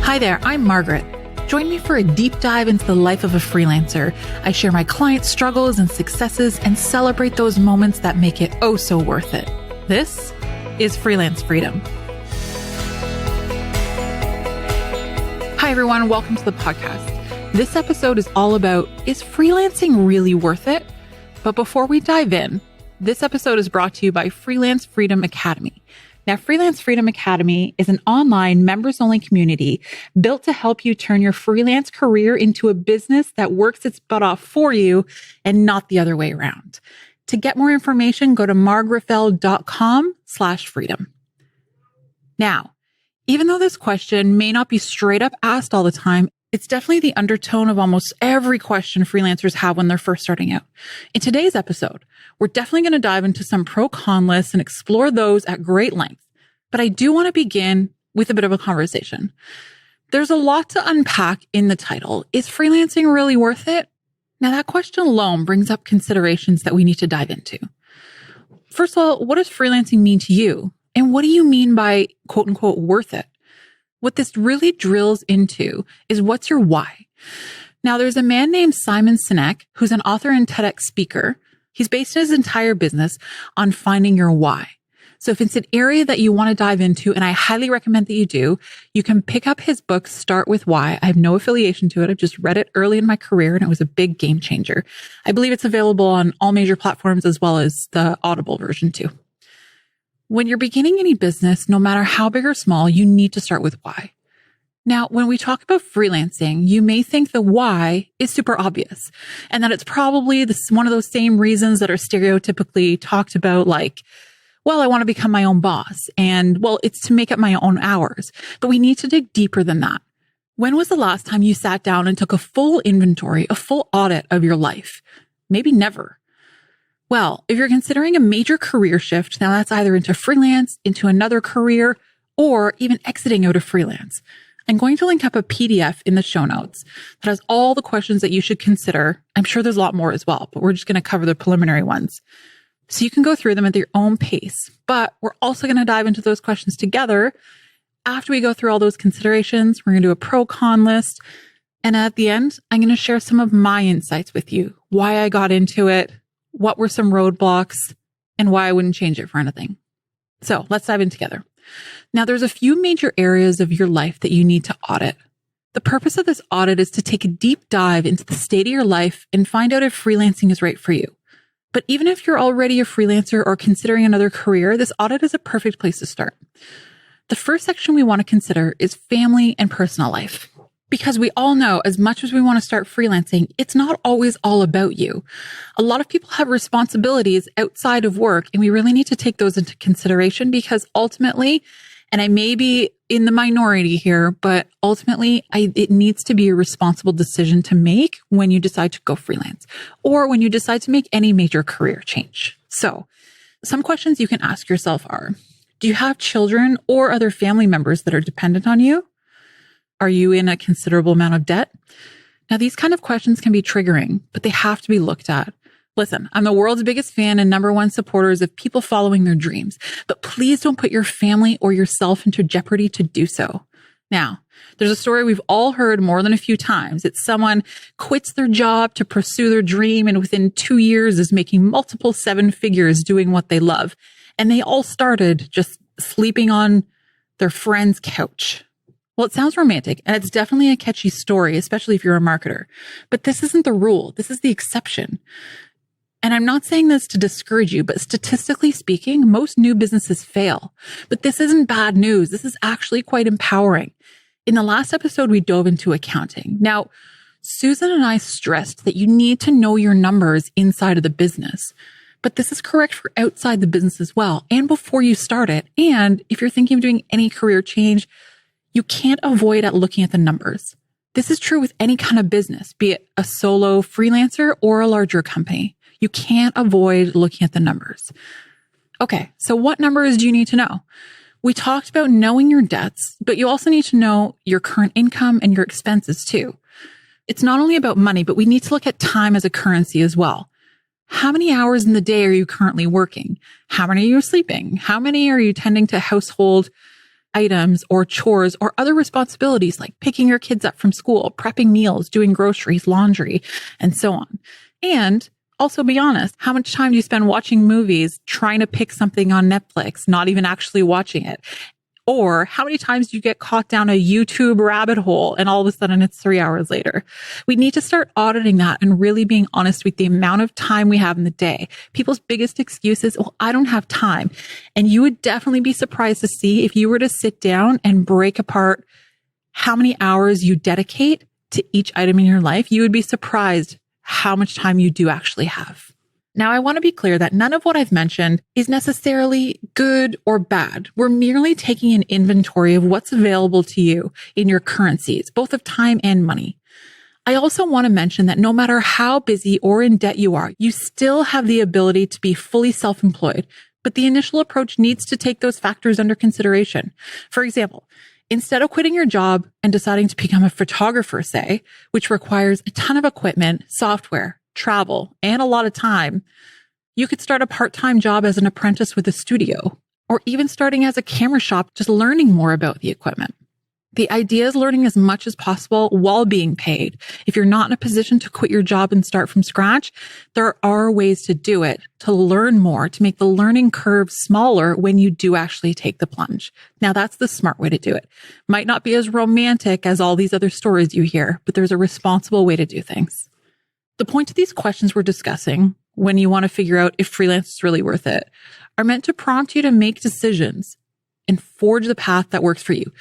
Hi there, I'm Margaret. Join me for a deep dive into the life of a freelancer. I share my clients' struggles and successes and celebrate those moments that make it oh so worth it. This is Freelance Freedom. Hi everyone, welcome to the podcast. This episode is all about, is freelancing really worth it? But before we dive in, this episode is brought to you by Freelance Freedom Academy. Now, Freelance Freedom Academy is an online members-only community built to help you turn your freelance career into a business that works its butt off for you and not the other way around. To get more information, go to margrafell.com/freedom. Now, even though this question may not be straight up asked all the time, it's definitely the undertone of almost every question freelancers have when they're first starting out. In today's episode, we're definitely going to dive into some pro-con lists and explore those at great length. But I do want to begin with a bit of a conversation. There's a lot to unpack in the title. Is freelancing really worth it? Now, that question alone brings up considerations that we need to dive into. First of all, what does freelancing mean to you? And what do you mean by quote unquote worth it? What this really drills into is what's your why? Now, there's a man named Simon Sinek who's an author and TEDx speaker. He's based his entire business on finding your why. So if it's an area that you want to dive into, and I highly recommend that you do, you can pick up his book, Start With Why. I have no affiliation to it. I've just read it early in my career and it was a big game changer. I believe it's available on all major platforms as well as the Audible version too. When you're beginning any business, no matter how big or small, you need to start with why. Now, when we talk about freelancing, you may think the why is super obvious and that it's probably one of those same reasons that are stereotypically talked about, like, well, I want to become my own boss and, well, it's to make up my own hours. But we need to dig deeper than that. When was the last time you sat down and took a full inventory, a full audit of your life? Maybe never. Well, if you're considering a major career shift, now that's either into freelance, into another career, or even exiting out of freelance. I'm going to link up a PDF in the show notes that has all the questions that you should consider. I'm sure there's a lot more as well, but we're just going to cover the preliminary ones. So you can go through them at your own pace, but we're also going to dive into those questions together. After we go through all those considerations, we're going to do a pro-con list. And at the end, I'm going to share some of my insights with you, why I got into it, what were some roadblocks, and why I wouldn't change it for anything. So let's dive in together. Now, there's a few major areas of your life that you need to audit. The purpose of this audit is to take a deep dive into the state of your life and find out if freelancing is right for you. But even if you're already a freelancer or considering another career, this audit is a perfect place to start. The first section we want to consider is family and personal life. Because we all know, as much as we want to start freelancing, it's not always all about you. A lot of people have responsibilities outside of work, and we really need to take those into consideration because ultimately, and I may be in the minority here, but ultimately it needs to be a responsible decision to make when you decide to go freelance or when you decide to make any major career change. So some questions you can ask yourself are, do you have children or other family members that are dependent on you? Are you in a considerable amount of debt? Now, these kind of questions can be triggering, but they have to be looked at. Listen, I'm the world's biggest fan and number one supporters of people following their dreams, but please don't put your family or yourself into jeopardy to do so. Now, there's a story we've all heard more than a few times. It's someone quits their job to pursue their dream and within 2 years is making multiple 7 figures doing what they love. And they all started just sleeping on their friend's couch. Well, it sounds romantic and it's definitely a catchy story, especially if you're a marketer. But this isn't the rule. This is the exception. And I'm not saying this to discourage you, but statistically speaking, most new businesses fail. But this isn't bad news. This is actually quite empowering. In the last episode, we dove into accounting. Now, Susan and I stressed that you need to know your numbers inside of the business. But this is correct for outside the business as well and before you start it. And if you're thinking of doing any career change, you can't avoid looking at the numbers. This is true with any kind of business, be it a solo freelancer or a larger company. You can't avoid looking at the numbers. Okay, so what numbers do you need to know? We talked about knowing your debts, but you also need to know your current income and your expenses too. It's not only about money, but we need to look at time as a currency as well. How many hours in the day are you currently working? How many are you sleeping? How many are you tending to household items or chores or other responsibilities like picking your kids up from school, prepping meals, doing groceries, laundry, and so on. And also be honest, how much time do you spend watching movies, trying to pick something on Netflix, not even actually watching it? Or how many times do you get caught down a YouTube rabbit hole and all of a sudden it's 3 hours later? We need to start auditing that and really being honest with the amount of time we have in the day. People's biggest excuse is, well, I don't have time. And you would definitely be surprised to see if you were to sit down and break apart how many hours you dedicate to each item in your life. You would be surprised how much time you do actually have. Now, I want to be clear that none of what I've mentioned is necessarily good or bad. We're merely taking an inventory of what's available to you in your currencies, both of time and money. I also want to mention that no matter how busy or in debt you are, you still have the ability to be fully self-employed, but the initial approach needs to take those factors under consideration. For example, instead of quitting your job and deciding to become a photographer, say, which requires a ton of equipment, software, travel, and a lot of time, you could start a part-time job as an apprentice with a studio, or even starting as a camera shop, just learning more about the equipment. The idea is learning as much as possible while being paid. If you're not in a position to quit your job and start from scratch, there are ways to do it, to learn more, to make the learning curve smaller when you do actually take the plunge. Now, that's the smart way to do it. Might not be as romantic as all these other stories you hear, but there's a responsible way to do things. The point of these questions we're discussing, when you want to figure out if freelance is really worth it, are meant to prompt you to make decisions and forge the path that works for you.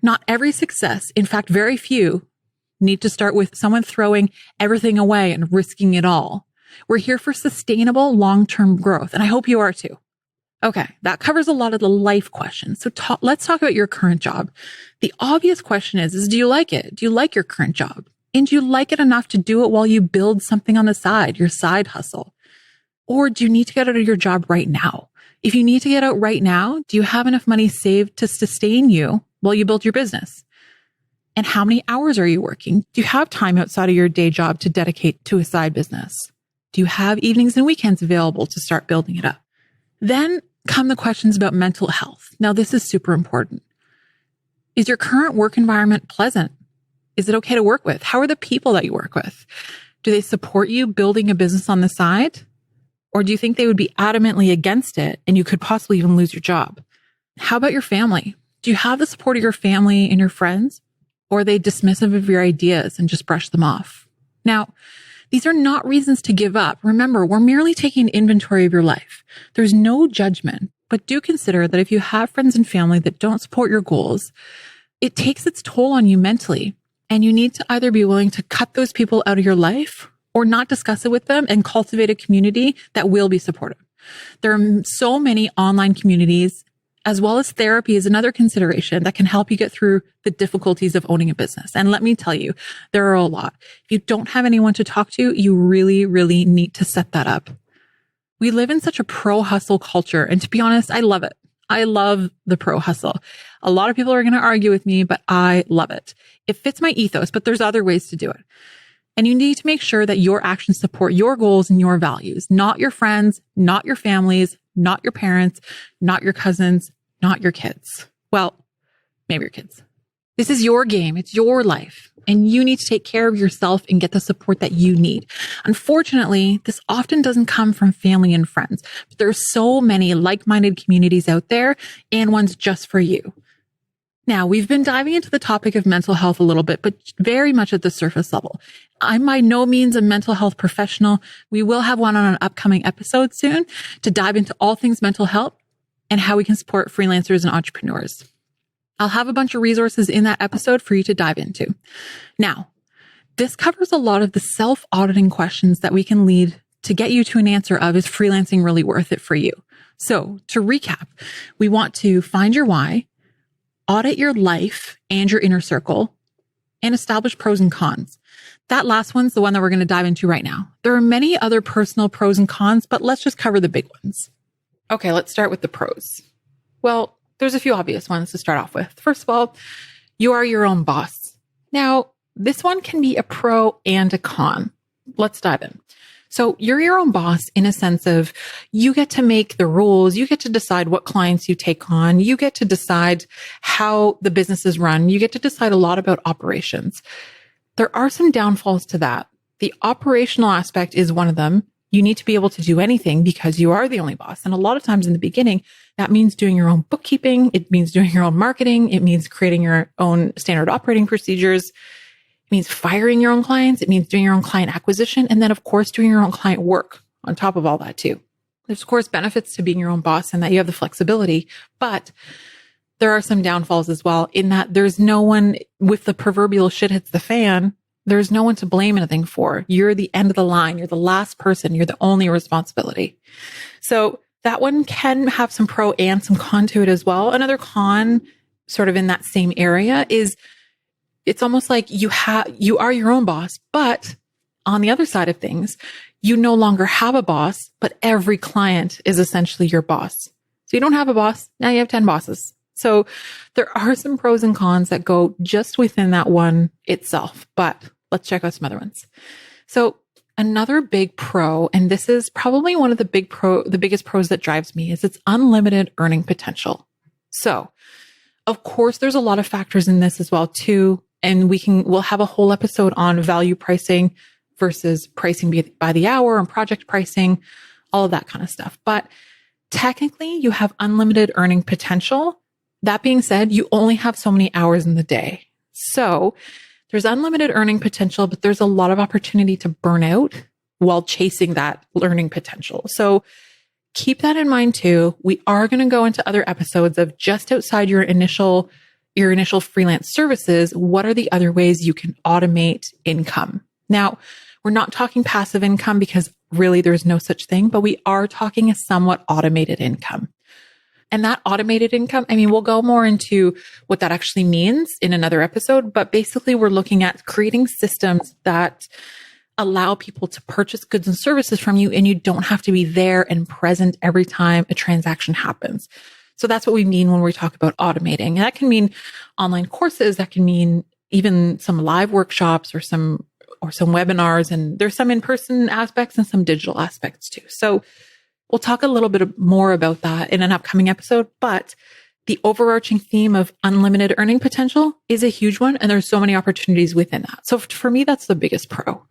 Not every success, in fact, very few, need to start with someone throwing everything away and risking it all. We're here for sustainable long-term growth, and I hope you are too. Okay, that covers a lot of the life questions. So let's talk about your current job. The obvious question is, do you like it? Do you like your current job? And do you like it enough to do it while you build something on the side, your side hustle? Or do you need to get out of your job right now? If you need to get out right now, do you have enough money saved to sustain you while you build your business? And how many hours are you working? Do you have time outside of your day job to dedicate to a side business? Do you have evenings and weekends available to start building it up? Then come the questions about mental health. Now, this is super important. Is your current work environment pleasant? Is it okay to work with? How are the people that you work with? Do they support you building a business on the side? Or do you think they would be adamantly against it and you could possibly even lose your job? How about your family? Do you have the support of your family and your friends? Or are they dismissive of your ideas and just brush them off? Now, these are not reasons to give up. Remember, we're merely taking an inventory of your life. There's no judgment, but do consider that if you have friends and family that don't support your goals, it takes its toll on you mentally. And you need to either be willing to cut those people out of your life or not discuss it with them and cultivate a community that will be supportive. There are so many online communities, as well as therapy is another consideration that can help you get through the difficulties of owning a business. And let me tell you, there are a lot. If you don't have anyone to talk to, you really, really need to set that up. We live in such a pro-hustle culture. And to be honest, I love it. I love the pro hustle. A lot of people are going to argue with me, but I love it. It fits my ethos, but there's other ways to do it. And you need to make sure that your actions support your goals and your values, not your friends, not your families, not your parents, not your cousins, not your kids. Well, maybe your kids. This is your game. It's your life. And you need to take care of yourself and get the support that you need. Unfortunately, this often doesn't come from family and friends, but there are so many like-minded communities out there and ones just for you. Now, we've been diving into the topic of mental health a little bit, but very much at the surface level. I'm by no means a mental health professional. We will have one on an upcoming episode soon to dive into all things mental health and how we can support freelancers and entrepreneurs. I'll have a bunch of resources in that episode for you to dive into. Now, this covers a lot of the self-auditing questions that we can lead to get you to an answer of, is freelancing really worth it for you? So to recap, we want to find your why, audit your life and your inner circle, and establish pros and cons. That last one's the one that we're going to dive into right now. There are many other personal pros and cons, but let's just cover the big ones. Okay, let's start with the pros. Well, there's a few obvious ones to start off with. First of all, you are your own boss. Now, this one can be a pro and a con. Let's dive in. So you're your own boss in a sense of you get to make the rules. You get to decide what clients you take on. You get to decide how the business is run. You get to decide a lot about operations. There are some downfalls to that. The operational aspect is one of them. You need to be able to do anything because you are the only boss. And a lot of times in the beginning, that means doing your own bookkeeping. It means doing your own marketing. It means creating your own standard operating procedures. It means firing your own clients. It means doing your own client acquisition. And then, of course, doing your own client work on top of all that too. There's, of course, benefits to being your own boss and that you have the flexibility, but there are some downfalls as well in that there's no one with the proverbial shit hits the fan. There's no one to blame anything for. You're the end of the line. You're the last person. You're the only responsibility. So that one can have some pro and some con to it as well. Another con sort of in that same area is it's almost like you are your own boss, but on the other side of things, you no longer have a boss, but every client is essentially your boss. So you don't have a boss. Now you have 10 bosses. So there are some pros and cons that go just within that one itself, but let's check out some other ones. So another big pro, and this is probably one of the biggest pros that drives me, is its unlimited earning potential. So of course, there's a lot of factors in this as well too. And we'll have a whole episode on value pricing versus pricing by the hour and project pricing, all of that kind of stuff. But technically you have unlimited earning potential. That being said, you only have so many hours in the day. So there's unlimited earning potential, but there's a lot of opportunity to burn out while chasing that earning potential. So keep that in mind too. We are going to go into other episodes of just outside your initial freelance services. What are the other ways you can automate income? Now, we're not talking passive income because really there's no such thing, but we are talking a somewhat automated income. And that automated income, we'll go more into what that actually means in another episode, but basically we're looking at creating systems that allow people to purchase goods and services from you, and you don't have to be there and present every time a transaction happens. So that's what we mean when we talk about automating. And that can mean online courses, that can mean even some live workshops or some webinars, and there's some in-person aspects and some digital aspects too. So we'll talk a little bit more about that in an upcoming episode, but the overarching theme of unlimited earning potential is a huge one, and there's so many opportunities within that. So for me, that's the biggest pro.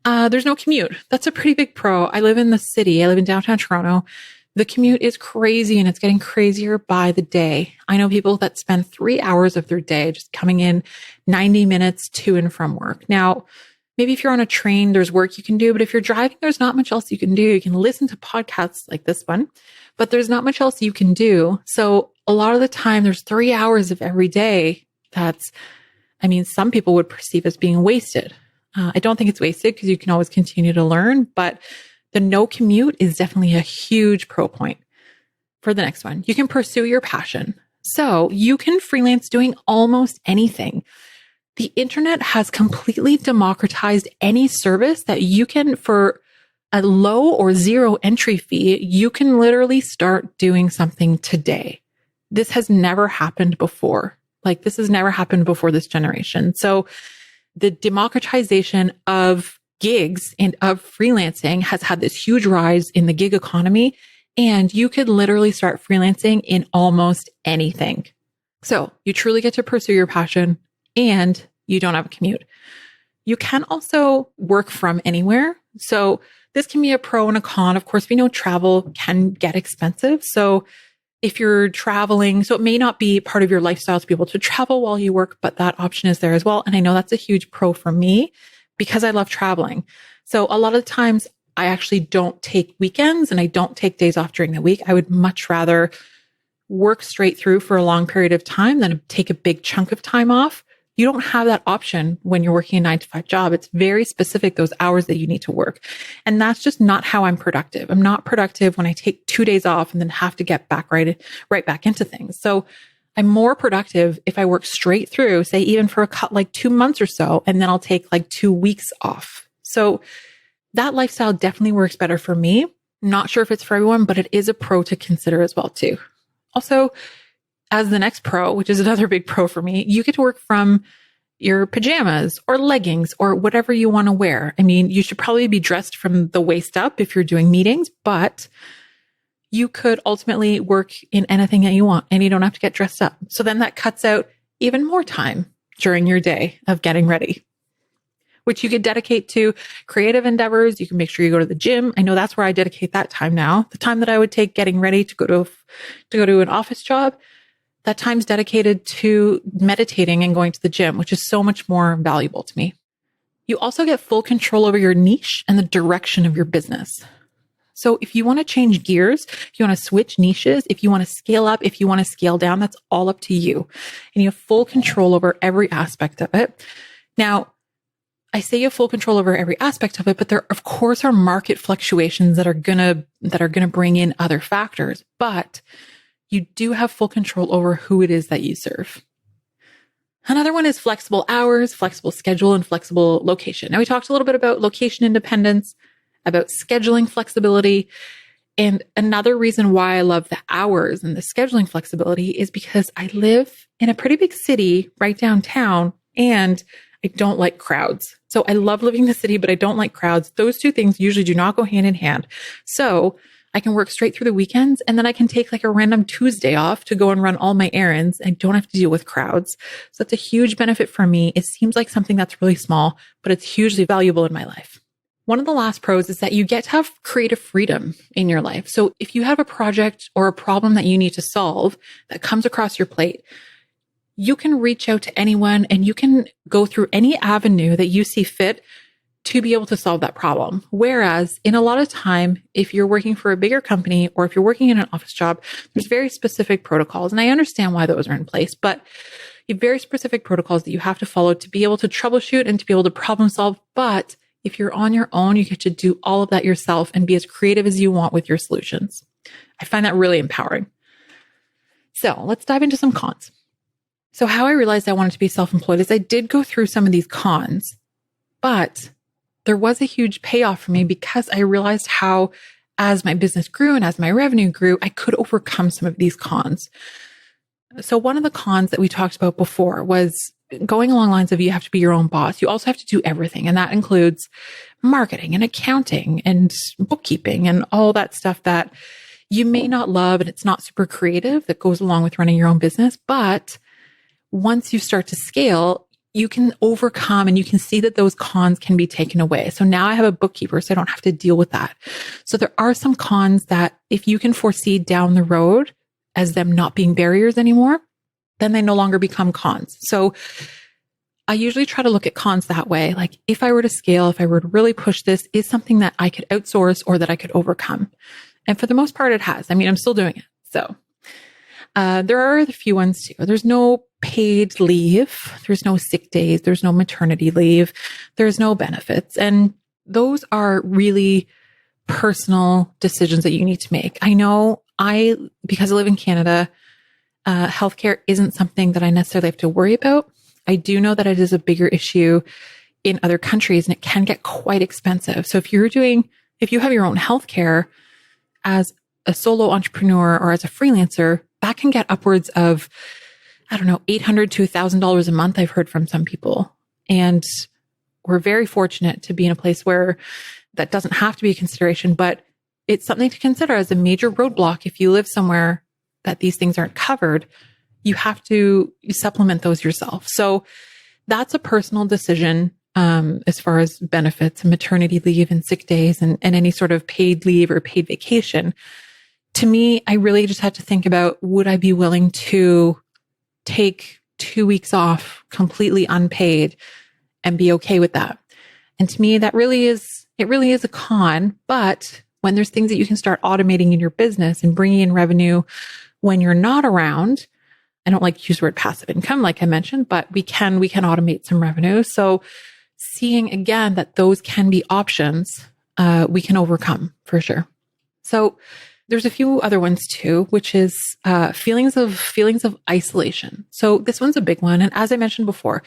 There's no commute. That's a pretty big pro. I live in the city. I live in downtown Toronto. The commute is crazy, and it's getting crazier by the day. I know people that spend 3 hours of their day just coming in 90 minutes to and from work. Now, maybe if you're on a train, there's work you can do, but if you're driving, there's not much else you can do. You can listen to podcasts like this one, but there's not much else you can do. So a lot of the time there's 3 hours of every day some people would perceive as being wasted. I don't think it's wasted because you can always continue to learn, but the no commute is definitely a huge pro point. For the next one, you can pursue your passion. So you can freelance doing almost anything. The internet has completely democratized any service that you can, for a low or zero entry fee, you can literally start doing something today. This has never happened before. This has never happened before this generation. So the democratization of gigs and of freelancing has had this huge rise in the gig economy, and you could literally start freelancing in almost anything. So you truly get to pursue your passion, and you don't have a commute. You can also work from anywhere. So this can be a pro and a con. Of course, we know travel can get expensive. So if you're traveling, so it may not be part of your lifestyle to be able to travel while you work, but that option is there as well. And I know that's a huge pro for me because I love traveling. So a lot of times I actually don't take weekends and I don't take days off during the week. I would much rather work straight through for a long period of time than take a big chunk of time off. You don't have that option when you're working a 9-to-5 job. It's very specific, those hours that you need to work. And that's just not how I'm productive. I'm not productive when I take 2 days off and then have to get back right back into things. So I'm more productive if I work straight through, say even for 2 months or so, and then I'll take 2 weeks off. So that lifestyle definitely works better for me. Not sure if it's for everyone, but it is a pro to consider as well too. Also, as the next pro, which is another big pro for me, you get to work from your pajamas or leggings or whatever you want to wear. I mean, you should probably be dressed from the waist up if you're doing meetings, but you could ultimately work in anything that you want and you don't have to get dressed up. So then that cuts out even more time during your day of getting ready, which you could dedicate to creative endeavors. You can make sure you go to the gym. I know that's where I dedicate that time now. The time that I would take getting ready to go to an office job, that time's dedicated to meditating and going to the gym, which is so much more valuable to me. You also get full control over your niche and the direction of your business. So if you want to change gears, if you want to switch niches, if you want to scale up, if you want to scale down, that's all up to you. And you have full control over every aspect of it. Now, I say you have full control over every aspect of it, but there, of course, are market fluctuations that are gonna bring in other factors. But you do have full control over who it is that you serve. Another one is flexible hours, flexible schedule, and flexible location. Now, we talked a little bit about location independence, about scheduling flexibility. And another reason why I love the hours and the scheduling flexibility is because I live in a pretty big city right downtown, and I don't like crowds. So I love living in the city, but I don't like crowds. Those two things usually do not go hand in hand. So I can work straight through the weekends, and then I can take like a random Tuesday off to go and run all my errands. I don't have to deal with crowds. So that's a huge benefit for me. It seems like something that's really small, but it's hugely valuable in my life. One of the last pros is that you get to have creative freedom in your life. So if you have a project or a problem that you need to solve that comes across your plate, you can reach out to anyone and you can go through any avenue that you see fit to be able to solve that problem. Whereas in a lot of time, if you're working for a bigger company or if you're working in an office job, there's very specific protocols. And I understand why those are in place, but you have very specific protocols that you have to follow to be able to troubleshoot and to be able to problem solve. But if you're on your own, you get to do all of that yourself and be as creative as you want with your solutions. I find that really empowering. So let's dive into some cons. So how I realized I wanted to be self-employed is I did go through some of these cons, but there was a huge payoff for me because I realized how, as my business grew and as my revenue grew, I could overcome some of these cons. So one of the cons that we talked about before was going along lines of you have to be your own boss. You also have to do everything. And that includes marketing and accounting and bookkeeping and all that stuff that you may not love. And it's not super creative that goes along with running your own business. But once you start to scale, you can overcome and you can see that those cons can be taken away. So now I have a bookkeeper, so I don't have to deal with that. So there are some cons that if you can foresee down the road as them not being barriers anymore, then they no longer become cons. So I usually try to look at cons that way. Like if I were to scale, if I were to really push this, is something that I could outsource or that I could overcome. And for the most part, it has. I mean, I'm still doing it. So there are a few ones too. There's no paid leave. There's no sick days. There's no maternity leave. There's no benefits. And those are really personal decisions that you need to make. I know because I live in Canada, healthcare isn't something that I necessarily have to worry about. I do know that it is a bigger issue in other countries and it can get quite expensive. So if you have your own healthcare as a solo entrepreneur or as a freelancer, that can get upwards of, $800 to $1,000 a month. I've heard from some people. And we're very fortunate to be in a place where that doesn't have to be a consideration, but it's something to consider as a major roadblock. If you live somewhere that these things aren't covered, you have to supplement those yourself. So that's a personal decision as far as benefits and maternity leave and sick days and any sort of paid leave or paid vacation. To me, I really just had to think about, would I be willing to take 2 weeks off completely unpaid and be okay with that? And to me, it really is a con. But when there's things that you can start automating in your business and bringing in revenue when you're not around, I don't like to use the word passive income, like I mentioned, but we can automate some revenue. So seeing again that those can be options, we can overcome for sure. So there's a few other ones too, which is feelings of isolation. So this one's a big one. And as I mentioned before,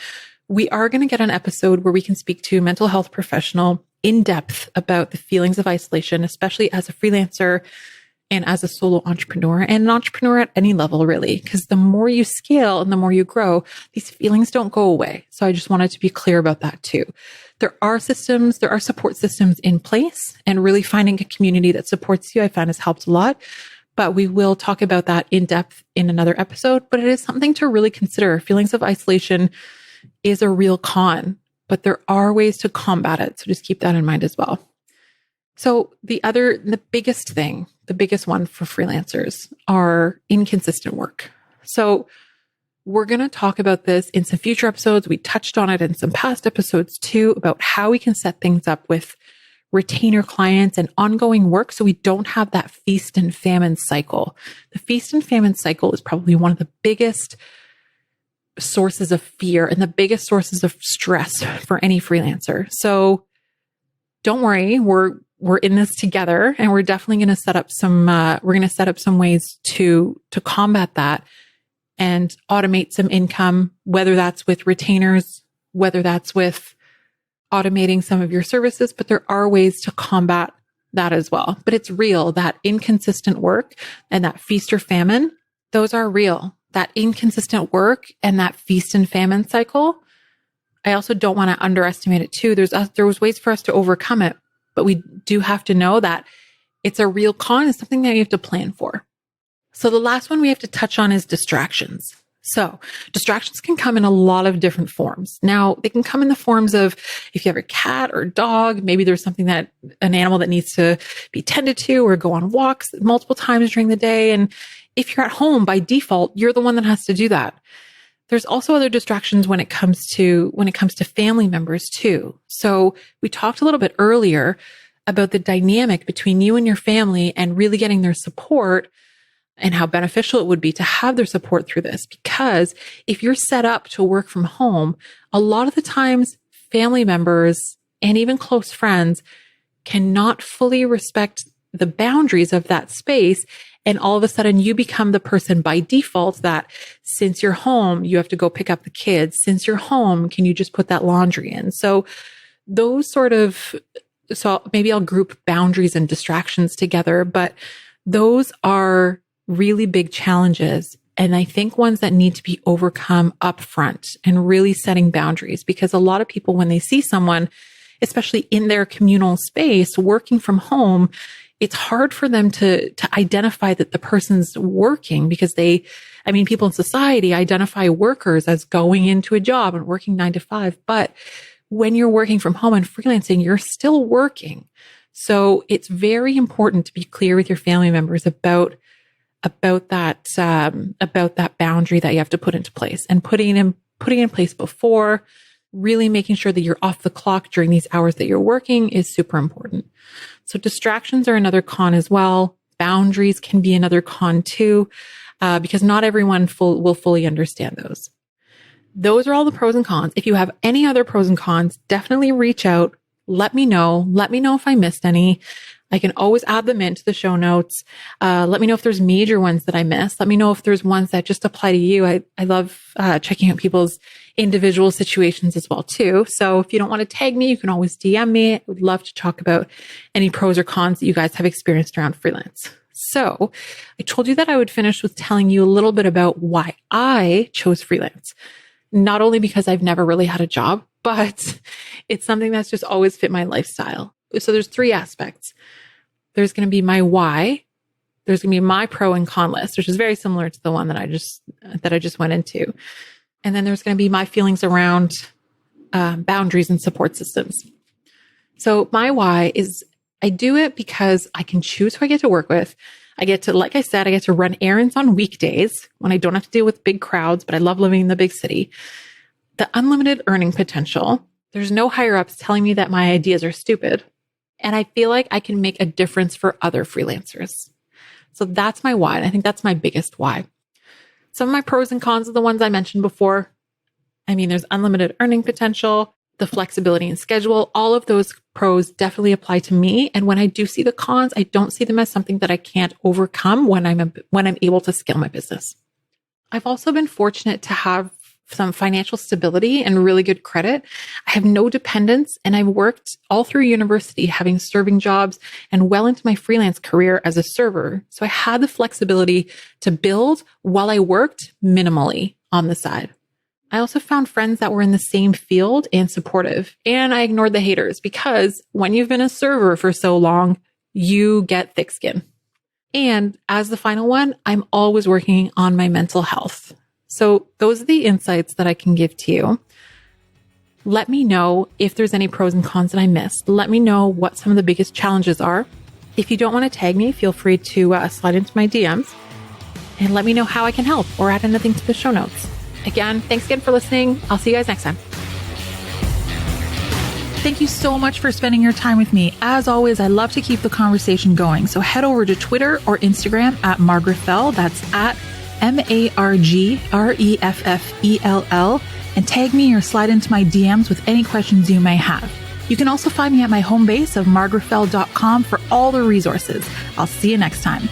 we are going to get an episode where we can speak to a mental health professional in depth about the feelings of isolation, especially as a freelancer and as a solo entrepreneur and an entrepreneur at any level, really, because the more you scale and the more you grow, these feelings don't go away. So I just wanted to be clear about that too. There are support systems in place, and really finding a community that supports you, I found has helped a lot. But we will talk about that in depth in another episode. But it is something to really consider. Feelings of isolation is a real con, but there are ways to combat it. So just keep that in mind as well. So the biggest one for freelancers are inconsistent work. So we're going to talk about this in some future episodes. We touched on it in some past episodes too, about how we can set things up with retainer clients and ongoing work so we don't have that feast and famine cycle. The feast and famine cycle is probably one of the biggest sources of fear and the biggest sources of stress for any freelancer. So don't worry, we're in this together, and we're definitely going to set up some ways to combat that and automate some income, whether that's with retainers, whether that's with automating some of your services, but there are ways to combat that as well. But it's real, that inconsistent work and that feast or famine, those are real. That inconsistent work and that feast and famine cycle, I also don't want to underestimate it too. There was ways for us to overcome it, but we do have to know that it's a real con. It's something that you have to plan for. So the last one we have to touch on is distractions. So distractions can come in a lot of different forms. Now, they can come in the forms of if you have a cat or dog, maybe there's an animal that needs to be tended to or go on walks multiple times during the day. And if you're at home, by default, you're the one that has to do that. There's also other distractions when it comes to family members too. So we talked a little bit earlier about the dynamic between you and your family and really getting their support, and how beneficial it would be to have their support through this. Because if you're set up to work from home, a lot of the times family members and even close friends cannot fully respect the boundaries of that space. And all of a sudden you become the person by default that since you're home, you have to go pick up the kids. Since you're home, can you just put that laundry in? So maybe I'll group boundaries and distractions together, but those are really big challenges. And I think ones that need to be overcome upfront and really setting boundaries, because a lot of people, when they see someone, especially in their communal space, working from home, it's hard for them to identify that the person's working, because people in society identify workers as going into a job and working 9 to 5. But when you're working from home and freelancing, you're still working. So it's very important to be clear with your family members about that boundary that you have to put into place, and putting in place before, really making sure that you're off the clock during these hours that you're working is super important. So distractions are another con as well. Boundaries can be another con too, because not everyone will fully understand those. Those are all the pros and cons. If you have any other pros and cons, definitely reach out. Let me know. Let me know if I missed any. I can always add them into the show notes. Let me know if there's major ones that I missed. Let me know if there's ones that just apply to you. I love checking out people's individual situations as well too. So if you don't want to tag me, you can always DM me. I would love to talk about any pros or cons that you guys have experienced around freelance. So I told you that I would finish with telling you a little bit about why I chose freelance. Not only because I've never really had a job, but it's something that's just always fit my lifestyle. So there's 3 aspects. There's going to be my why. There's going to be my pro and con list, which is very similar to the one that I just went into. And then there's going to be my feelings around boundaries and support systems. So my why is I do it because I can choose who I get to work with. I get to, like I said, I get to run errands on weekdays when I don't have to deal with big crowds, but I love living in the big city. The unlimited earning potential. There's no higher ups telling me that my ideas are stupid. And I feel like I can make a difference for other freelancers. So that's my why. And I think that's my biggest why. Some of my pros and cons are the ones I mentioned before. There's unlimited earning potential, the flexibility and schedule. All of those pros definitely apply to me. And when I do see the cons, I don't see them as something that I can't overcome when I'm able to scale my business. I've also been fortunate to have some financial stability and really good credit. I have no dependents, and I've worked all through university, having serving jobs and well into my freelance career as a server. So I had the flexibility to build while I worked minimally on the side. I also found friends that were in the same field and supportive, and I ignored the haters because when you've been a server for so long, you get thick skin. And as the final one, I'm always working on my mental health. So those are the insights that I can give to you. Let me know if there's any pros and cons that I missed. Let me know what some of the biggest challenges are. If you don't want to tag me, feel free to slide into my DMs and let me know how I can help or add anything to the show notes. Again, thanks again for listening. I'll see you guys next time. Thank you so much for spending your time with me. As always, I love to keep the conversation going. So head over to Twitter or Instagram at Margreffell. That's at MargrefFell, and tag me or slide into my DMs with any questions you may have. You can also find me at my home base of margreffell.com for all the resources. I'll see you next time.